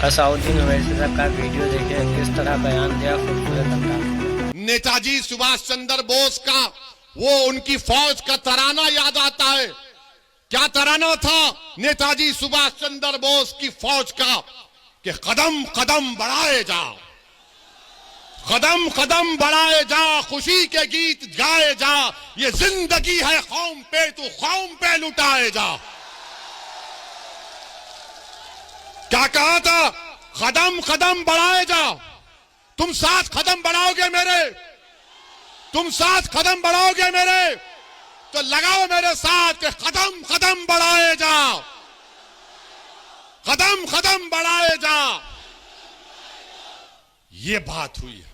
असाउद्दीन ओवैसी साहब का वीडियो देखें, किस तरह बयान दिया खूबसूरत अंदाज में। नेताजी सुभाष चंद्र बोस का वो उनकी फौज का तराना याद आता है। क्या तराना था नेताजी सुभाष चंद्र बोस की फौज का कि कदम कदम बढ़ाए जा, कदम कदम बढ़ाए जा, खुशी के गीत गाए जा, ये जिंदगी है कौम पे, तू कौम पे लुटाए जा। क्या कहा था? कदम कदम बढ़ाए जा। तुम 7 कदम बढ़ाओगे मेरे, तुम 7 कदम बढ़ाओगे मेरे, तो लगाओ मेरे साथ कि कदम कदम बढ़ाए जा, कदम कदम बढ़ाए जा। ये बात हुई है,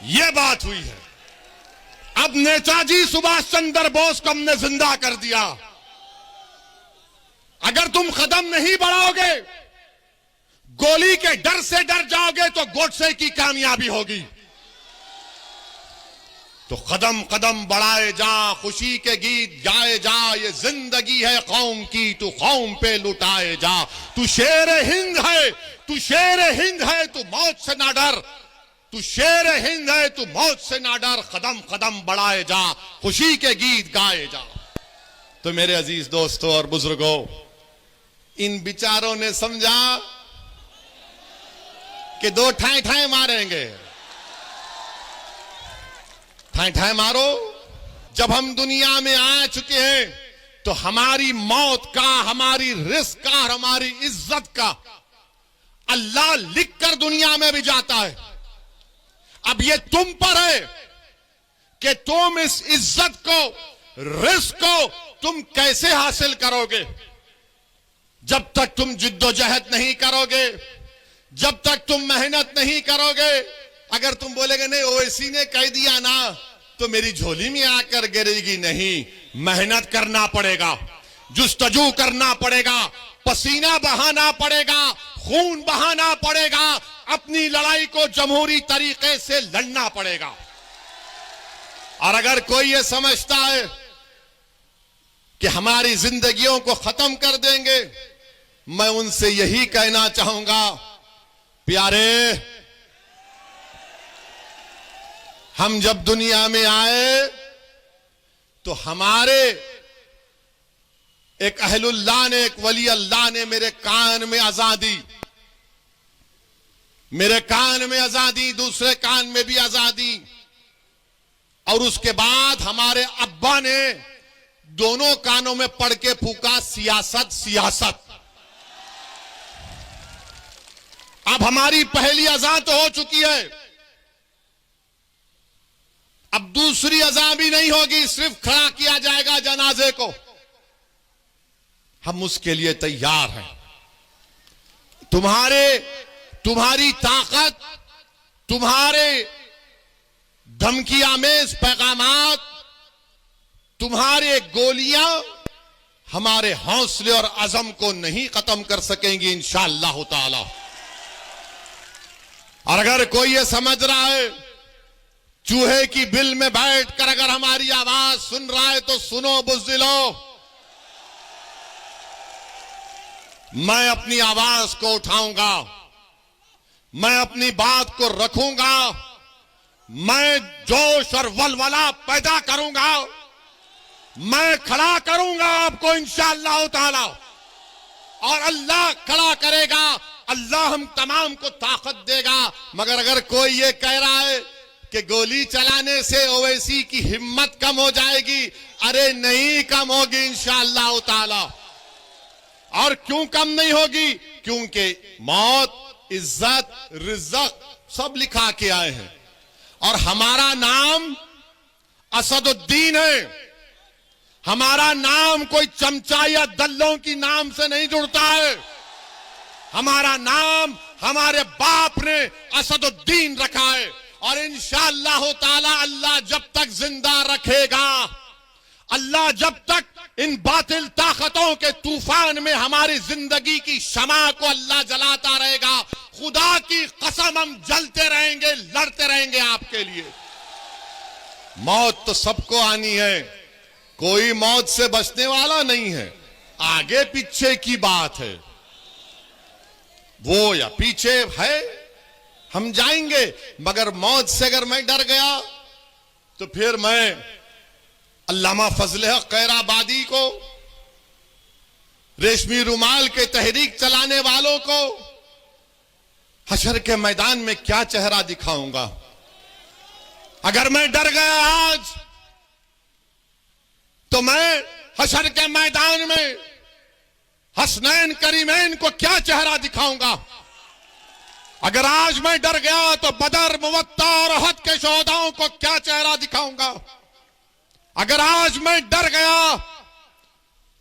ये बात हुई है। अब नेताजी सुभाष चंद्र बोस को हमने जिंदा कर दिया। अगर तुम कदम नहीं बढ़ाओगे, गोली के डर से डर जाओगे, तो गोडसे की कामयाबी होगी। तो कदम कदम बढ़ाए जा, खुशी के गीत गाए जा, ये जिंदगी है कौम की, तू कौम पे लुटाए जा। तू शेर हिंद है, तू शेर हिंद है, तू मौत से ना डर, तू शेर हिंद है, तू मौत से ना डर, कदम कदम बढ़ाए जा, खुशी के गीत गाए जा। तो मेरे अजीज दोस्तों और बुजुर्गों, इन बिचारों ने समझा कि 2 ठाए ठाए मारेंगे। ठाए ठाए मारो। जब हम दुनिया में आ चुके हैं तो हमारी मौत का, हमारी रिस्क का, हमारी इज्जत का अल्लाह लिखकर दुनिया में भी जाता है। अब ये तुम पर है कि तुम इस इज्जत को, रिस्क को तुम कैसे हासिल करोगे। जब तक तुम जिद्दोजहद नहीं करोगे, जब तक तुम मेहनत नहीं करोगे, अगर तुम बोलेगे नहीं ओवैसी ने कह दिया ना तो मेरी झोली में आकर गिरेगी, नहीं, मेहनत करना पड़ेगा, जुस्तजू करना पड़ेगा, पसीना बहाना पड़ेगा, खून बहाना पड़ेगा, अपनी लड़ाई को जमहूरी तरीके से लड़ना पड़ेगा। और अगर कोई ये समझता है कि हमारी जिंदगियों को खत्म कर देंगे, मैं उनसे यही कहना चाहूंगा, प्यारे, हम जब दुनिया में आए तो हमारे एक अहलुल्लाह ने, एक वली अल्लाह ने मेरे कान में आजादी, मेरे कान में आजादी, दूसरे कान में भी आजादी, और उसके बाद हमारे अब्बा ने दोनों कानों में पढ़ के फूका, सियासत सियासत। अब हमारी पहली अज़ान तो हो चुकी है, अब दूसरी अज़ान भी नहीं होगी, सिर्फ खड़ा किया जाएगा जनाजे को। हम उसके लिए तैयार हैं। तुम्हारी ताकत, तुम्हारे धमकी आमेज पैगामात, तुम्हारे गोलियां हमारे हौसले और अज़म को नहीं खत्म कर सकेंगी इंशाअल्लाह ताला। और अगर कोई ये समझ रहा है चूहे की बिल में बैठकर अगर हमारी आवाज सुन रहा है, तो सुनो बुज़दिलो, मैं अपनी आवाज को उठाऊंगा, मैं अपनी बात को रखूंगा, मैं जोश और वलवला पैदा करूंगा, मैं खड़ा करूंगा आपको इंशाअल्लाह ताला। और अल्लाह खड़ा करेगा, अल्लाह हम तमाम को ताकत देगा। मगर अगर कोई ये कह रहा है कि गोली चलाने से ओवैसी की हिम्मत कम हो जाएगी, अरे नहीं कम होगी इंशाअल्लाह ताला। और क्यों कम नहीं होगी? क्योंकि मौत, इज्जत, रिज़्क़ सब लिखा के आए हैं, और हमारा नाम असदुद्दीन है। हमारा नाम कोई चमचा या दल्लों की नाम से नहीं जुड़ता है। हमारा नाम हमारे बाप ने असदुद्दीन रखा है। और इंशाअल्लाह ताला अल्लाह जब तक जिंदा रखेगा, अल्लाह जब तक इन बातिल ताकतों के तूफान में हमारी जिंदगी की शमा को अल्लाह जलाता रहेगा, खुदा की कसम हम जलते रहेंगे, लड़ते रहेंगे आपके लिए। मौत तो सबको आनी है, कोई मौत से बचने वाला नहीं है, आगे पीछे की बात है। वो या पीछे है, हम जाएंगे। मगर मौत से अगर मैं डर गया तो फिर मैं अल्लामा फजल हक खैराबादी को, रेशमी रुमाल के तहरीक चलाने वालों को हशर के मैदान में क्या चेहरा दिखाऊंगा? अगर मैं डर गया आज तो मैं हशर के मैदान में हसनैन करीमैन को क्या चेहरा दिखाऊंगा? अगर आज मैं डर गया तो बदर, मुवत्ता और अहद के शोहदाओं को क्या चेहरा दिखाऊंगा? अगर आज मैं डर गया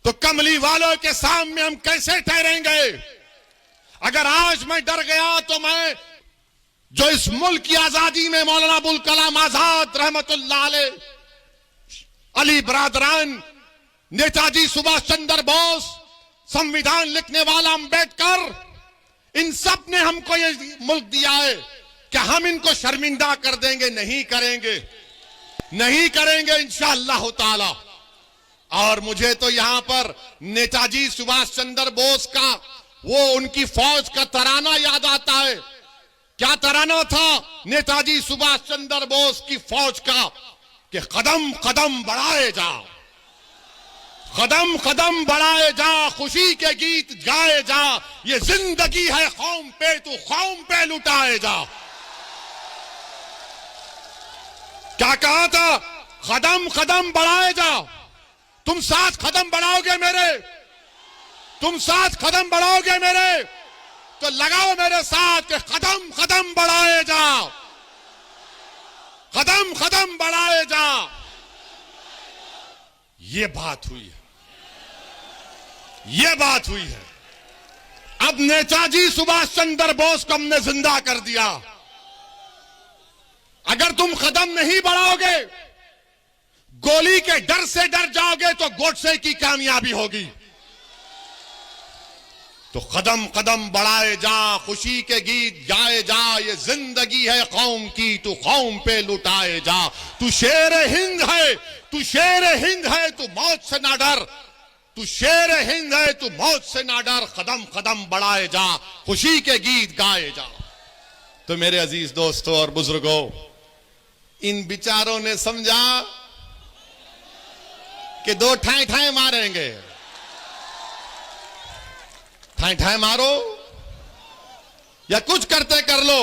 तो कमली वालों के सामने हम कैसे ठहरेंगे? अगर आज मैं डर गया तो मैं जो इस मुल्क की आजादी में मौलाना अबुल कलाम आजाद रहमतुल्लाह अलैह, अली बरादरान, नेताजी सुभाष चंद्र बोस, संविधान लिखने वाला अंबेडकर, इन सब ने हमको ये मुल्क दिया है। क्या हम इनको शर्मिंदा कर देंगे? नहीं करेंगे, नहीं करेंगे इंशाअल्लाह ताला। और मुझे तो यहां पर नेताजी सुभाष चंद्र बोस का वो उनकी फौज का तराना याद आता है। क्या तराना था नेताजी सुभाष चंद्र बोस की फौज का? कि कदम कदम बढ़ाए जा, कदम कदम बढ़ाए जा, खुशी के गीत गाए जा, ये जिंदगी है कौम पे, तू कौम पे लुटाए जा। क्या कहा था? कदम कदम बढ़ाए जा। तुम साथ कदम बढ़ाओगे मेरे, तुम साथ कदम बढ़ाओगे मेरे, तो लगाओ मेरे साथ कि कदम कदम बढ़ाए जा, कदम कदम बढ़ाए जा। ये बात हुई है, ये बात हुई है। अब नेताजी सुभाष चंद्र बोस को हमने जिंदा कर दिया। अगर तुम कदम नहीं बढ़ाओगे, गोली के डर से डर जाओगे, तो गोडसे की कामयाबी होगी। तो कदम कदम बढ़ाए जा, खुशी के गीत गाए जा, ये जिंदगी है कौम की, तू कौम पे लुटाए जा। तू शेर हिंद है, तू शेर हिंद है, तू मौत से ना डर, तू शेर हिंद है, तू मौत से ना डर, कदम कदम बढ़ाए जा, खुशी के गीत गाए जा। तो मेरे अजीज दोस्तों और बुजुर्गों, इन बिचारों ने समझा कि दो ठाए ठाए मारेंगे, ठाए ठाए मारो या कुछ करते कर लो।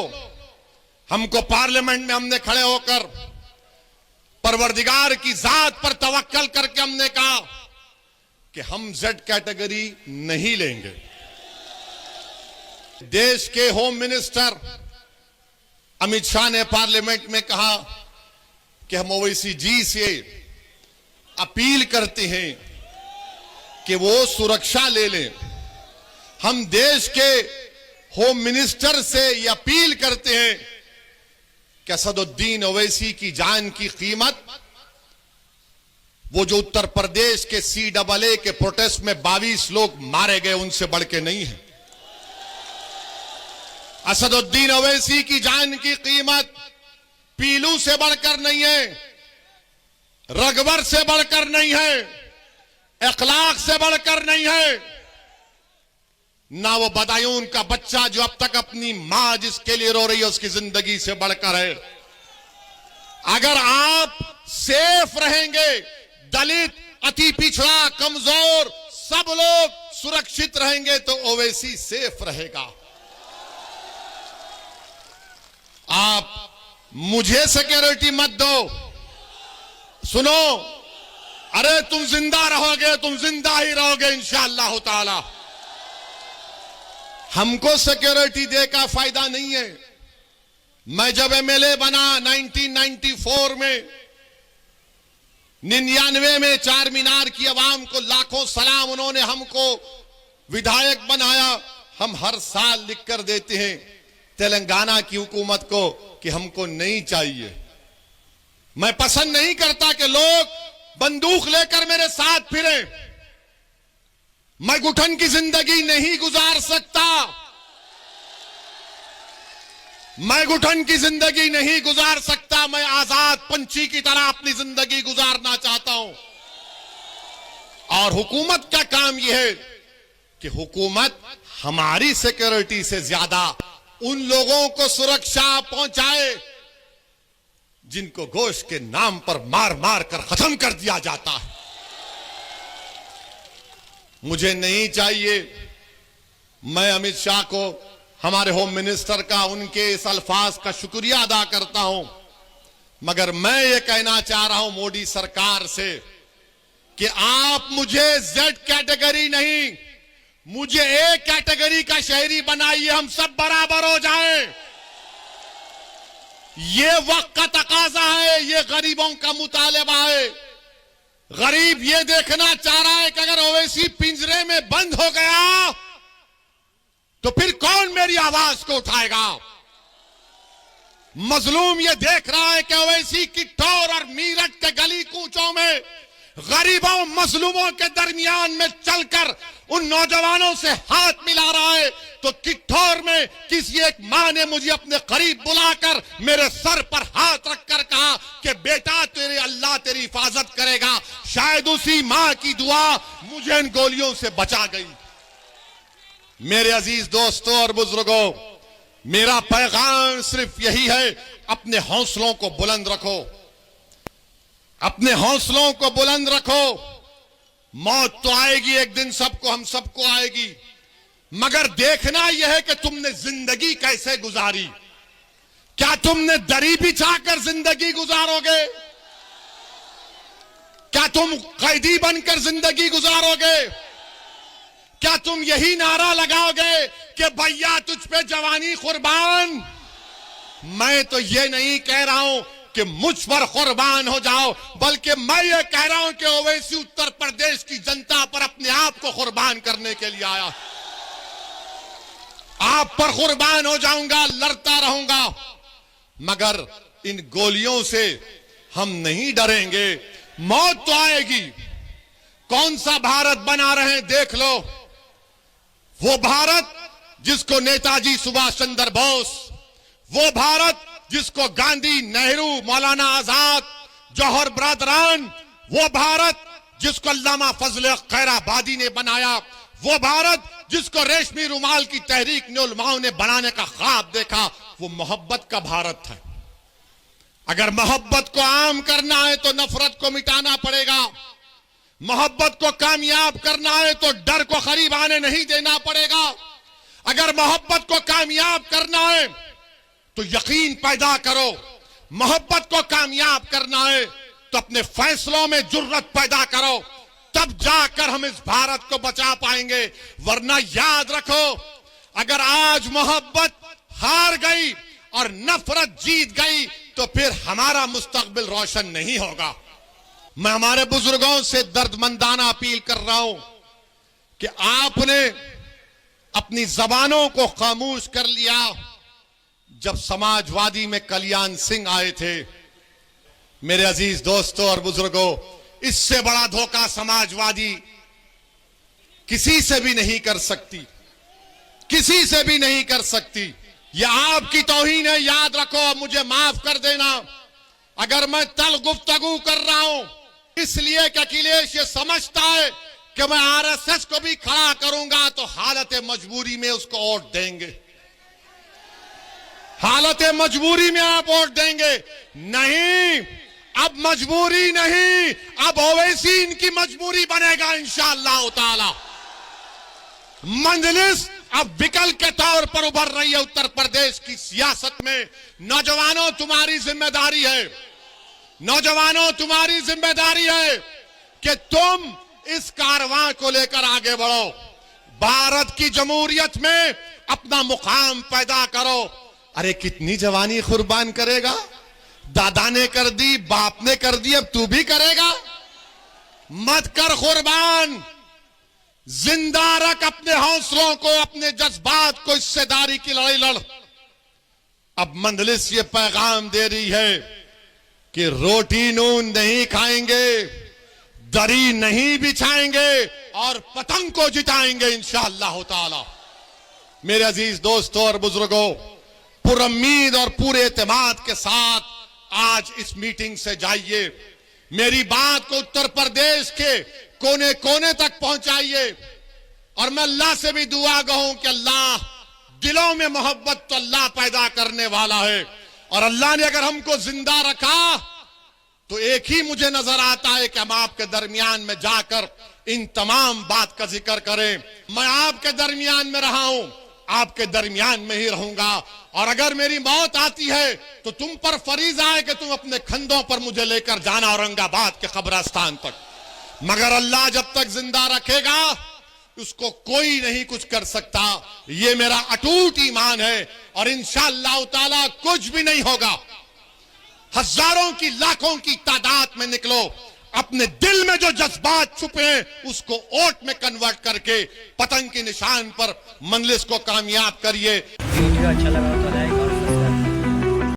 हमको पार्लियामेंट में हमने खड़े होकर परवरदिगार की जात पर तवक्कल करके हमने कहा कि हम जेड कैटेगरी नहीं लेंगे। देश के होम मिनिस्टर अमित शाह ने पार्लियामेंट में कहा कि हम ओवैसी जी से अपील करते हैं कि वो सुरक्षा ले लें। हम देश के होम मिनिस्टर से ये अपील करते हैं कि असदुद्दीन ओवैसी की जान की कीमत, वो जो उत्तर प्रदेश के CAA के प्रोटेस्ट में 22 लोग मारे गए, उनसे बढ़ के नहीं है। असदुद्दीन ओवैसी की जान की कीमत पीलू से बढ़कर नहीं है, रगबर से बढ़कर नहीं है, अखलाक से बढ़कर नहीं है, ना वो बदायूं का बच्चा जो अब तक अपनी मां जिसके लिए रो रही है उसकी जिंदगी से बढ़कर है। अगर आप सेफ रहेंगे, दलित, अति पिछड़ा, कमजोर सब लोग सुरक्षित रहेंगे, तो ओवैसी सेफ रहेगा। आप मुझे सिक्योरिटी मत दो, सुनो, अरे तुम जिंदा रहोगे, तुम जिंदा ही रहोगे इंशाअल्लाह ताला। हमको सिक्योरिटी दे का फायदा नहीं है। मैं जब MLA बना 1994 में, 99 में चार मीनार की आवाम को लाखों सलाम, उन्होंने हमको विधायक बनाया। हम हर साल लिख कर देते हैं तेलंगाना की हुकूमत को कि हमको नहीं चाहिए। मैं पसंद नहीं करता कि लोग बंदूक लेकर मेरे साथ फिरें। मैं घुटन की जिंदगी नहीं गुजार सकता, मैं घुटन की जिंदगी नहीं गुजार सकता। मैं आजाद पंछी की तरह अपनी जिंदगी गुजारना चाहता हूं। और हुकूमत का काम यह है कि हुकूमत हमारी सिक्योरिटी से ज्यादा उन लोगों को सुरक्षा पहुंचाए जिनको गोश्त के नाम पर मार मार कर खत्म कर दिया जाता है। मुझे नहीं चाहिए, मैं अमित शाह को, हमारे होम मिनिस्टर का, उनके इस अल्फाज का शुक्रिया अदा करता हूं, मगर मैं ये कहना चाह रहा हूं मोदी सरकार से कि आप मुझे जेड कैटेगरी नहीं, मुझे ए कैटेगरी का शहरी बनाइए, हम सब बराबर हो जाएं। ये वक्त का तकाजा है, ये गरीबों का मुतालबा है। गरीब ये देखना चाह रहा है कि अगर ओवैसी पिंजरे में बंद हो गया तो फिर कौन मेरी आवाज को उठाएगा। मजलूम ये देख रहा है कि ओवैसी किट्ठौर और मीरठ के गली कूचों में गरीबों मजलूमों के दरमियान में चलकर उन नौजवानों से हाथ मिला रहा है, तो किट्ठौर में किसी एक मां ने मुझे अपने करीब बुलाकर मेरे सर पर हाथ रखकर कहा कि बेटा तेरे अल्लाह तेरी हिफाजत करेगा। शायद उसी मां की दुआ मुझे इन गोलियों से बचा गई। मेरे अजीज दोस्तों और बुजुर्गों, मेरा पैगाम सिर्फ यही है, अपने हौसलों को बुलंद रखो, अपने हौसलों को बुलंद रखो। मौत तो आएगी एक दिन, सबको, हम सबको आएगी, मगर देखना यह है कि तुमने जिंदगी कैसे गुजारी। क्या तुमने दरी बिछाकर जिंदगी गुजारोगे? क्या तुम कैदी बनकर जिंदगी गुजारोगे? क्या तुम यही नारा लगाओगे कि भैया तुझ पे जवानी कुर्बान? मैं तो ये नहीं कह रहा हूं कि मुझ पर कुर्बान हो जाओ, बल्कि मैं ये कह रहा हूं कि ओवैसी उत्तर प्रदेश की जनता पर अपने आप को कुर्बान करने के लिए आया। आप पर कुर्बान हो जाऊंगा, लड़ता रहूंगा, मगर इन गोलियों से हम नहीं डरेंगे। मौत तो आएगी। कौन सा भारत बना रहे हैं देख लो, वो भारत जिसको नेताजी सुभाष चंद्र बोस, वो भारत जिसको गांधी, नेहरू, मौलाना आजाद, जौहर बरदरान, वो भारत जिसको अल्लामा फजल खैराबादी ने बनाया, वो भारत जिसको रेशमी रुमाल की तहरीक ने उलमाओं ने बनाने का ख्वाब देखा, वो मोहब्बत का भारत है। अगर मोहब्बत को आम करना है तो नफरत को मिटाना पड़ेगा। मोहब्बत को कामयाब करना है तो डर को करीब आने नहीं देना पड़ेगा। अगर मोहब्बत को कामयाब करना है तो यकीन पैदा करो। मोहब्बत को कामयाब करना है तो अपने फैसलों में जुर्रत पैदा करो, तब जाकर हम इस भारत को बचा पाएंगे। वरना याद रखो, अगर आज मोहब्बत हार गई और नफरत जीत गई तो फिर हमारा मुस्तकबिल रोशन नहीं होगा। मैं हमारे बुजुर्गों से दर्दमंदाना अपील कर रहा हूं कि आपने अपनी जबानों को खामोश कर लिया जब समाजवादी में कल्याण सिंह आए थे। मेरे अजीज दोस्तों और बुजुर्गों, इससे बड़ा धोखा समाजवादी किसी से भी नहीं कर सकती, किसी से भी नहीं कर सकती। यह आपकी तौहीन है, याद रखो। मुझे माफ कर देना अगर मैं तल गुफ्तगू कर रहा हूं, इसलिए कि अखिलेश ये समझता है कि मैं आरएसएस को भी खड़ा करूंगा तो हालत मजबूरी में उसको वोट देंगे, हालत मजबूरी में आप वोट देंगे। नहीं, अब मजबूरी नहीं, अब ओवैसी इनकी मजबूरी बनेगा इंशाअल्लाह ताला। मंजलिस अब विकल्प के तौर पर उभर रही है उत्तर प्रदेश की सियासत में। नौजवानों, तुम्हारी जिम्मेदारी है, नौजवानों तुम्हारी जिम्मेदारी है कि तुम इस कारवां को लेकर आगे बढ़ो। भारत की जमहूरियत में अपना मुकाम पैदा करो। अरे कितनी जवानी कुर्बान करेगा? दादा ने कर दी, बाप ने कर दी, अब तू भी करेगा? मत कर कुर्बान। जिंदा रख अपने हौसलों को, अपने जज्बात को, हिस्सेदारी की लड़ाई लड़। अब मंजलिस ये पैगाम दे रही है कि रोटी नून नहीं खाएंगे, दरी नहीं बिछाएंगे और पतंग को जिताएंगे इंशाअल्लाह ताला। मेरे अजीज दोस्तों और बुजुर्गों, पुरुम्मीद और पूरे एतमाद के साथ आज इस मीटिंग से जाइए। मेरी बात को उत्तर प्रदेश के कोने कोने तक पहुंचाइए। और मैं अल्लाह से भी दुआ कहूं कि अल्लाह, दिलों में मोहब्बत तो अल्लाह पैदा करने वाला है, और अल्लाह ने अगर हमको जिंदा रखा तो एक ही मुझे नजर आता है कि हम आपके दरमियान में जाकर इन तमाम बात का जिक्र करें। मैं आपके दरमियान में रहा हूं, आपके दरमियान में ही रहूंगा, और अगर मेरी मौत आती है तो तुम पर फरीजा है कि तुम अपने कंधों पर मुझे लेकर जाना औरंगाबाद के कब्रिस्तान तक। मगर अल्लाह जब तक जिंदा रखेगा उसको कोई नहीं कुछ कर सकता। ये मेरा अटूट ईमान है, और इंशाअल्लाह ताला कुछ भी नहीं होगा। हजारों की लाखों की तादाद में निकलो, अपने दिल में जो जज्बात छुपे हैं उसको ओट में कन्वर्ट करके पतंग के निशान पर मंजलिस को कामयाब करिए। वीडियो अच्छा लगा तो